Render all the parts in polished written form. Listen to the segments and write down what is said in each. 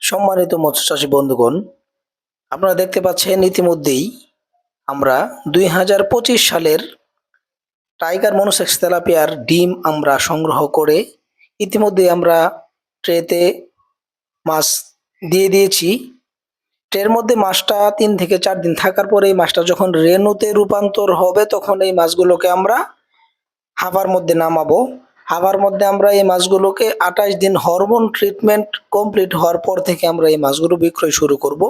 সম্মানিত মৎস্যচাষী বন্ধুগণ, আপনারা দেখতে পাচ্ছেন ইতিমধ্যেই আমরা 2025 সালের টাইগার মনোসেক্স তেলাপিয়ার ডিম আমরা সংগ্রহ করে ইতিমধ্যেই আমরা ট্রেতে মাছ দিয়ে দিয়েছি। ট্রের মধ্যে মাছটা 3 থেকে 4 দিন থাকার পরে এই মাছটা যখন রেণুতে রূপান্তর হবে তখন এই মাছগুলোকে আমরা হাবার মধ্যে নামাবো। হাবার মধ্যে আমরা এই মাছগুলোকে 28 দিন হরমোন ট্রিটমেন্ট কমপ্লিট হওয়ার পর থেকে আমরা এই মাছগুলো বিক্রয় শুরু করব।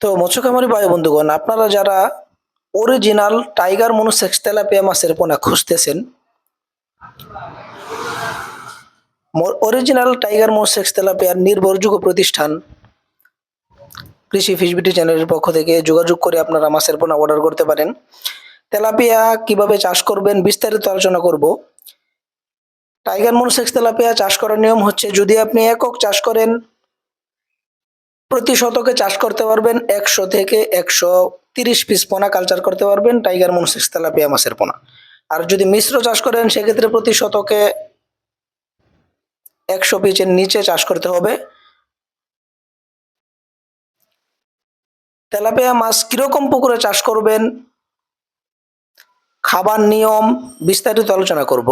তো মৎস্য খামারি ভাই বন্ধুগণ, আপনারা যারা অরিজিনাল টাইগার মনোসেক্স তেলাপিয়া মাছের পোনা খুঁজতেছেন, অরিজিনাল টাইগার মনোসেক্স তেলাপিয়ার নির্ভরযোগ্য প্রতিষ্ঠান কৃষি ফিশ বিডি চ্যানেলের পক্ষ থেকে যোগাযোগ করে আপনারা মাছের পোনা অর্ডার করতে পারেন। তেলাপিয়া কিভাবে চাষ করবেন বিস্তারিত আলোচনা করব। টাইগার মনোসেক্স তেলাপিয়া চাষ করার নিয়ম হচ্ছে, যদি আপনি একক চাষ করেন প্রতি শতকে চাষ করতে পারবেন 100 থেকে 130 পিস পোনা কালচার করতে পারবেন টাইগার মনোসেক্স তেলাপিয়া মাছের পোনা। আর যদি মিশ্র চাষ করেন সেক্ষেত্রে প্রতি শতকে 100 পিসের নিচে চাষ করতে হবে। তেলাপিয়া মাছ কিরকম পুকুরে চাষ করবেন, খাবার নিয়ম বিস্তারিত আলোচনা করব।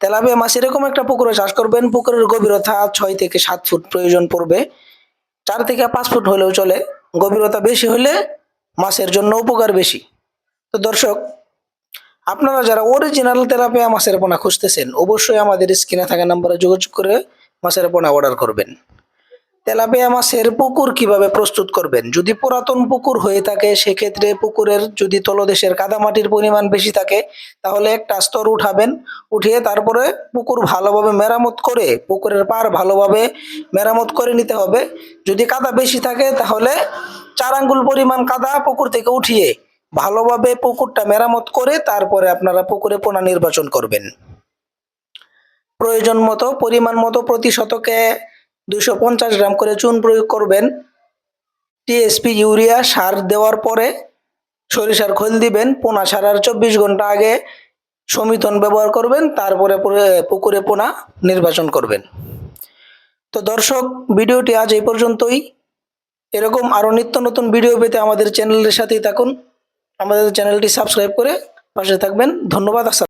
তেলাপিয়া মাছ এরকম একটা পুকুরে চাষ করবেন, পুকুরের গভীরতা 6 থেকে 7 ফুট প্রয়োজন পড়বে। 4 থেকে 5 ফুট হলেও চলে, গভীরতা বেশি হলে মাছের জন্য উপকার বেশি। তো দর্শক, আপনারা যারা অরিজিনাল তেলাপিয়া মাছের পোনা খুঁজতেছেন অবশ্যই আমাদের স্ক্রিনে থাকা নম্বরে যোগাযোগ করে মাছের পোনা অর্ডার করবেন। তেলাপিয়া মাছের পুকুর কিভাবে প্রস্তুত করবেন, যদি পুরাতন পুকুর হয়ে থাকে সেক্ষেত্রে পুকুরের যদি তলদেশের কাদামাটির পরিমাণ বেশি থাকে তাহলে একটা স্তর উঠাবেন, উঠিয়ে তারপরে পুকুর ভালোভাবে মেরামত করে পুকুরের পাড় ভালোভাবে মেরামত করে নিতে হবে। যদি কাদা বেশি থাকে তাহলে 4 আঙ্গুল পরিমাণ কাদা পুকুর থেকে উঠিয়ে ভালোভাবে পুকুরটা মেরামত করে তারপরে আপনারা পুকুরে পোনা নির্বাচন করবেন। প্রয়োজন মতো পরিমাণ মতো প্রতি শতকে 250 গ্রাম করে চুন প্রয়োগ করবেন। টিএসপি ইউরিয়া সার দেওয়ার পরে সরিষার খোল দিবেন। পোনা ছাড়ার 24 ঘন্টা আগে সমিথন ব্যবহার করবেন, তারপরে পুকুরে পোনা নির্বাচন করবেন। তো দর্শক, ভিডিওটি আজ এই পর্যন্তই। এরকম আরো নিত্য নতুন ভিডিও পেতে আমাদের চ্যানেলের সাথেই থাকুন। আমাদের চ্যানেলটি সাবস্ক্রাইব করে পাশে থাকবেন। ধন্যবাদ।